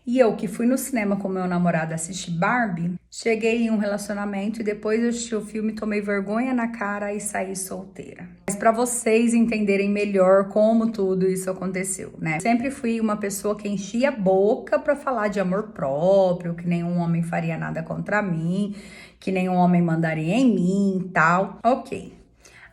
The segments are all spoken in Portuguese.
E eu que fui no cinema com meu namorado assistir Barbie, cheguei em um relacionamento e depois eu assisti o filme, tomei vergonha na cara e saí solteira. Mas para vocês entenderem melhor como tudo isso aconteceu, né? Sempre fui uma pessoa que enchia a boca para falar de amor próprio, que nenhum homem faria nada contra mim, que nenhum homem mandaria em mim e tal. Ok.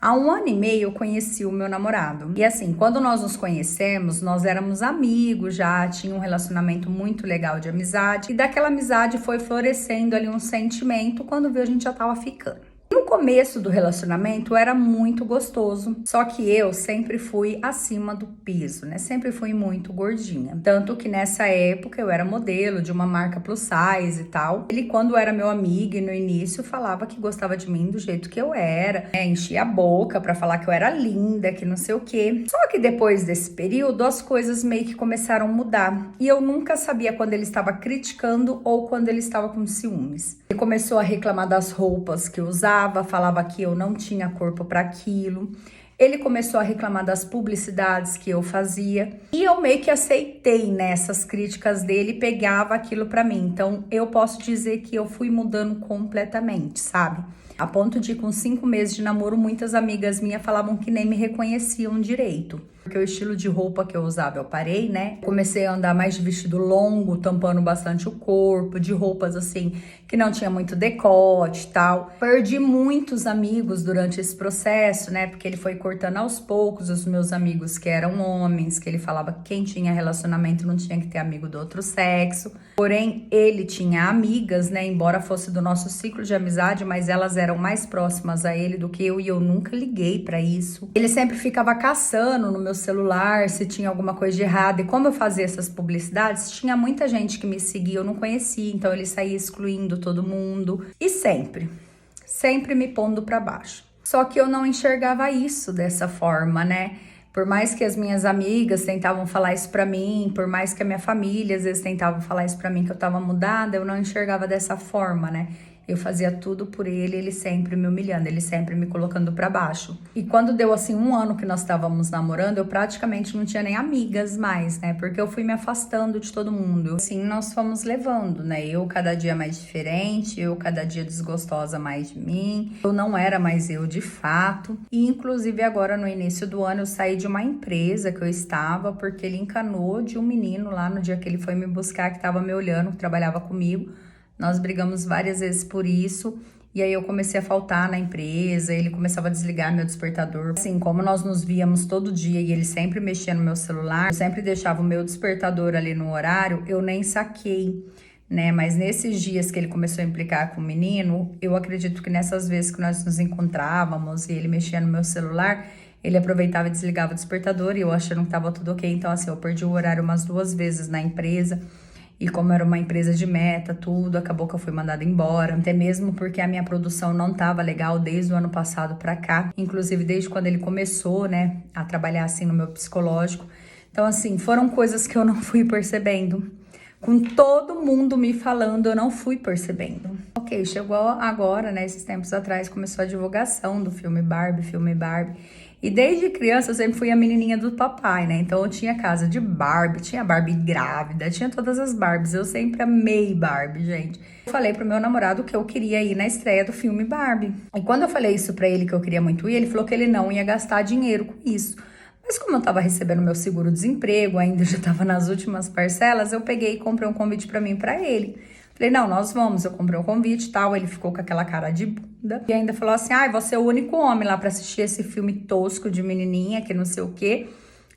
Há 1 ano e meio eu conheci o meu namorado. E assim, quando nós nos conhecemos, nós éramos amigos já, tinha um relacionamento muito legal de amizade. E daquela amizade foi florescendo ali um sentimento, quando viu a gente já tava ficando. No começo do relacionamento era muito gostoso, só que eu sempre fui acima do peso, né? Sempre fui muito gordinha. Tanto que nessa época eu era modelo de uma marca plus size e tal. Ele, quando era meu amigo e no início, falava que gostava de mim do jeito que eu era, né? Enchia a boca pra falar que eu era linda, que não sei o quê. Só que depois desse período, as coisas meio que começaram a mudar. E eu nunca sabia quando ele estava criticando ou quando ele estava com ciúmes. Ele começou a reclamar das roupas que eu usava, falava que eu não tinha corpo para aquilo. Ele começou a reclamar das publicidades que eu fazia e eu meio que aceitei nessas críticas dele e pegava aquilo para mim. Então eu posso dizer que eu fui mudando completamente, sabe? A ponto de, com 5 meses de namoro, muitas amigas minhas falavam que nem me reconheciam direito. Porque o estilo de roupa que eu usava, eu parei, né? Comecei a andar mais de vestido longo, tampando bastante o corpo, de roupas assim, que não tinha muito decote e tal. Perdi muitos amigos durante esse processo, né? Porque ele foi cortando aos poucos os meus amigos que eram homens, que ele falava que quem tinha relacionamento não tinha que ter amigo do outro sexo. Porém, ele tinha amigas, né? Embora fosse do nosso ciclo de amizade, mas elas eram mais próximas a ele do que eu e eu nunca liguei pra isso. Ele sempre ficava caçando no meu celular se tinha alguma coisa de errado. E como eu fazia essas publicidades, tinha muita gente que me seguia, eu não conhecia, então ele saía excluindo todo mundo. E sempre me pondo pra baixo. Só que eu não enxergava isso dessa forma, né? Por mais que as minhas amigas tentavam falar isso pra mim, por mais que a minha família às vezes tentava falar isso pra mim, que eu tava mudada, eu não enxergava dessa forma, né? Eu fazia tudo por ele, ele sempre me humilhando, ele sempre me colocando pra baixo. E quando deu assim 1 ano que nós estávamos namorando, eu praticamente não tinha nem amigas mais, né? Porque eu fui me afastando de todo mundo. Assim, nós fomos levando, né? Eu cada dia mais diferente, eu cada dia desgostosa mais de mim. Eu não era mais eu de fato. E inclusive agora no início do ano eu saí de uma empresa que eu estava, porque ele encanou de um menino lá no dia que ele foi me buscar, que estava me olhando, que trabalhava comigo. Nós brigamos várias vezes por isso, e aí eu comecei a faltar na empresa, ele começava a desligar meu despertador. Assim, como nós nos víamos todo dia e ele sempre mexia no meu celular, eu sempre deixava o meu despertador ali no horário, eu nem saquei, né? Mas nesses dias que ele começou a implicar com o menino, eu acredito que nessas vezes que nós nos encontrávamos e ele mexia no meu celular, ele aproveitava e desligava o despertador e eu achando que tava tudo ok. Então, assim, eu perdi o horário umas 2 vezes na empresa. E como era uma empresa de meta, tudo, acabou que eu fui mandada embora. Até mesmo porque a minha produção não tava legal desde o ano passado pra cá. Inclusive, desde quando ele começou, né, a trabalhar assim no meu psicológico. Então, assim, foram coisas que eu não fui percebendo. Com todo mundo me falando, eu não fui percebendo. Ok, chegou agora, né, esses tempos atrás, começou a divulgação do filme Barbie. E desde criança eu sempre fui a menininha do papai, né? Então eu tinha casa de Barbie, tinha Barbie grávida, tinha todas as Barbies. Eu sempre amei Barbie, gente. Eu falei pro meu namorado que eu queria ir na estreia do filme Barbie. E quando eu falei isso pra ele, que eu queria muito ir, ele falou que ele não ia gastar dinheiro com isso. Mas como eu tava recebendo meu seguro-desemprego, ainda já tava nas últimas parcelas, eu peguei e comprei um convite pra mim e pra ele. Falei, não, nós vamos. Eu comprei um convite e tal. Ele ficou com aquela cara de bunda. E ainda falou assim, ai, você é o único homem lá pra assistir esse filme tosco de menininha, que não sei o quê.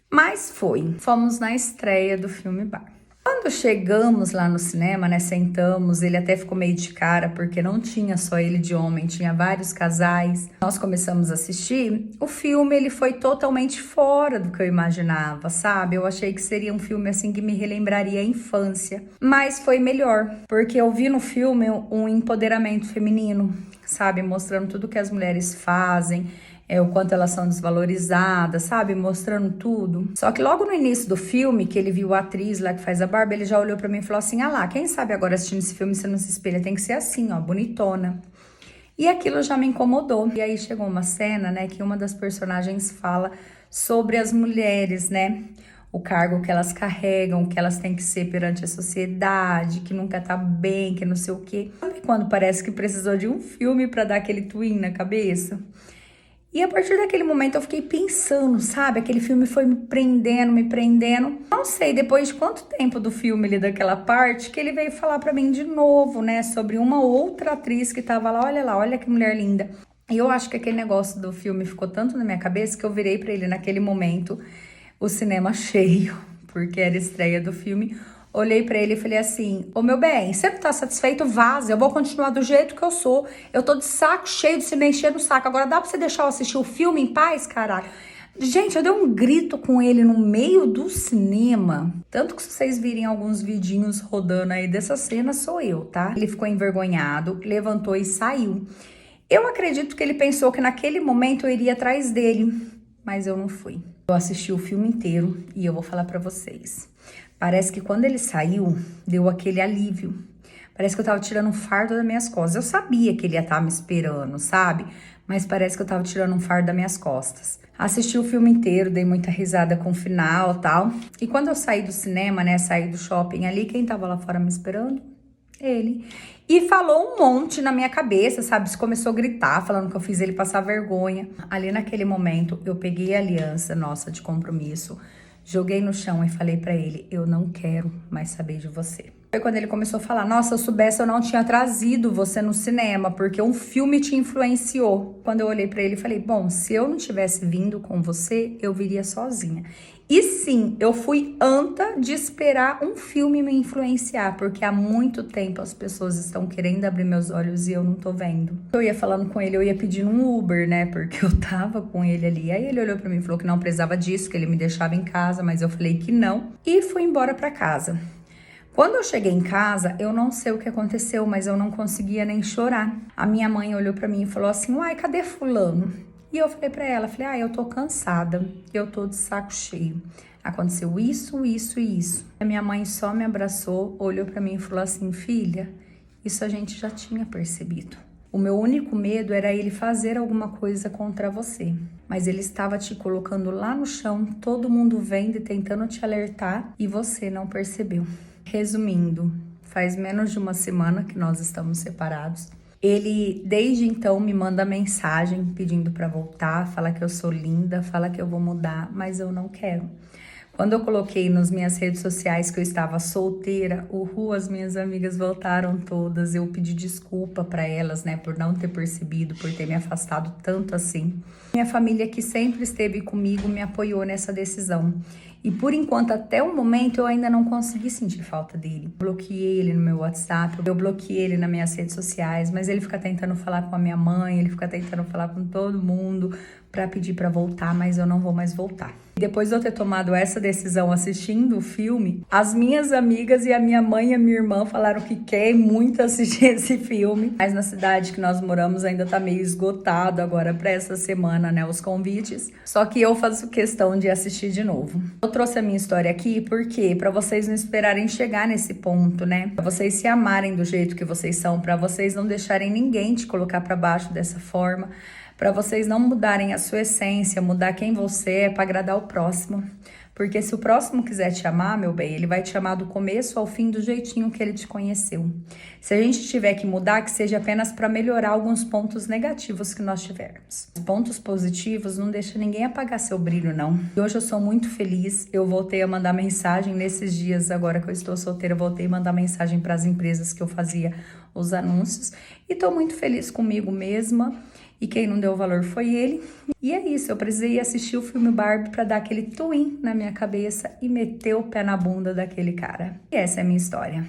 Mas foi. Fomos na estreia do filme Barbie. Quando chegamos lá no cinema, né, sentamos, ele até ficou meio de cara, porque não tinha só ele de homem, tinha vários casais. Nós começamos a assistir, o filme, ele foi totalmente fora do que eu imaginava, sabe? Eu achei que seria um filme, assim, que me relembraria a infância. Mas foi melhor, porque eu vi no filme um empoderamento feminino, sabe? Mostrando tudo que as mulheres fazem, o quanto elas são desvalorizadas, sabe? Mostrando tudo. Só que logo no início do filme, que ele viu a atriz lá que faz a Barbie, ele já olhou pra mim e falou assim, ah lá, quem sabe agora assistindo esse filme você não se espelha, tem que ser assim, ó, bonitona. E aquilo já me incomodou. E aí chegou uma cena, né, que uma das personagens fala sobre as mulheres, né? o cargo que elas carregam, que elas têm que ser perante a sociedade, que nunca tá bem, que não sei o quê. Sabe quando parece que precisou de um filme pra dar aquele twin na cabeça? E a partir daquele momento eu fiquei pensando, sabe? Aquele filme foi me prendendo, me prendendo. Não sei depois de quanto tempo do filme ali, daquela parte, que ele veio falar pra mim de novo, né? Sobre uma outra atriz que tava lá, olha que mulher linda. E eu acho que aquele negócio do filme ficou tanto na minha cabeça que eu virei pra ele naquele momento, o cinema cheio, porque era a estreia do filme. Olhei pra ele e falei assim: ô meu bem, você não tá satisfeito? Vaza, eu vou continuar do jeito que eu sou. Eu tô de saco cheio de se me encher no saco. Agora dá pra você deixar eu assistir o filme em paz, caralho? Gente, eu dei um grito com ele no meio do cinema. Tanto que se vocês virem alguns vidinhos rodando aí dessa cena, sou eu, tá? Ele ficou envergonhado, levantou e saiu. Eu acredito que ele pensou que naquele momento eu iria atrás dele, mas eu não fui. Eu assisti o filme inteiro e eu vou falar pra vocês. Parece que quando ele saiu, deu aquele alívio. Parece que eu tava tirando um fardo das minhas costas. Eu sabia que ele ia estar me esperando, sabe? Mas parece que eu tava tirando um fardo das minhas costas. Assisti o filme inteiro, dei muita risada com o final e tal. E quando eu saí do cinema, né, saí do shopping ali, quem tava lá fora me esperando? Ele. E falou um monte na minha cabeça, sabe? Começou a gritar, falando que eu fiz ele passar vergonha. Ali naquele momento, eu peguei a aliança nossa de compromisso, joguei no chão e falei pra ele: eu não quero mais saber de você. Foi quando ele começou a falar: nossa, se eu soubesse eu não tinha trazido você no cinema, porque um filme te influenciou. Quando eu olhei pra ele e falei: bom, se eu não tivesse vindo com você, eu viria sozinha. E sim, eu fui anta de esperar um filme me influenciar, porque há muito tempo as pessoas estão querendo abrir meus olhos e eu não tô vendo. Eu ia falando com ele, eu ia pedindo um Uber, né, porque eu tava com ele ali. Aí ele olhou pra mim e falou que não precisava disso, que ele me deixava em casa, mas eu falei que não. E fui embora pra casa. Quando eu cheguei em casa, eu não sei o que aconteceu, mas eu não conseguia nem chorar. A minha mãe olhou pra mim e falou assim: uai, cadê fulano? E eu falei pra ela, eu tô cansada, eu tô de saco cheio. Aconteceu isso, isso e isso. A minha mãe só me abraçou, olhou pra mim e falou assim: filha, isso a gente já tinha percebido. O meu único medo era ele fazer alguma coisa contra você. Mas ele estava te colocando lá no chão, todo mundo vendo e tentando te alertar, e você não percebeu. Resumindo, faz menos de uma semana que nós estamos separados. Ele, desde então, me manda mensagem pedindo para voltar, fala que eu sou linda, fala que eu vou mudar, mas eu não quero. Quando eu coloquei nas minhas redes sociais que eu estava solteira, as minhas amigas voltaram todas. Eu pedi desculpa para elas, né, por não ter percebido, por ter me afastado tanto assim. Minha família, que sempre esteve comigo, me apoiou nessa decisão. E por enquanto, até o momento, eu ainda não consegui sentir falta dele. Bloqueei ele no meu WhatsApp, eu bloqueei ele nas minhas redes sociais, mas ele fica tentando falar com a minha mãe, ele fica tentando falar com todo mundo para pedir para voltar, mas eu não vou mais voltar. Depois de eu ter tomado essa decisão assistindo o filme, as minhas amigas e a minha mãe e a minha irmã falaram que querem muito assistir esse filme. Mas na cidade que nós moramos ainda tá meio esgotado agora para essa semana, né, os convites. Só que eu faço questão de assistir de novo. Eu trouxe a minha história aqui porque para vocês não esperarem chegar nesse ponto, né? Para vocês se amarem do jeito que vocês são, para vocês não deixarem ninguém te colocar para baixo dessa forma. Para vocês não mudarem a sua essência, mudar quem você é para agradar o próximo. Porque se o próximo quiser te amar, meu bem, ele vai te amar do começo ao fim do jeitinho que ele te conheceu. Se a gente tiver que mudar, que seja apenas para melhorar alguns pontos negativos que nós tivermos. Os pontos positivos não deixa ninguém apagar seu brilho, não. E hoje eu sou muito feliz. Eu voltei a mandar mensagem nesses dias, agora que eu estou solteira, eu voltei a mandar mensagem para as empresas que eu fazia os anúncios. E tô muito feliz comigo mesma. E quem não deu valor foi ele. E é isso, eu precisei assistir o filme Barbie para dar aquele twin na minha cabeça e meter o pé na bunda daquele cara. E essa é a minha história.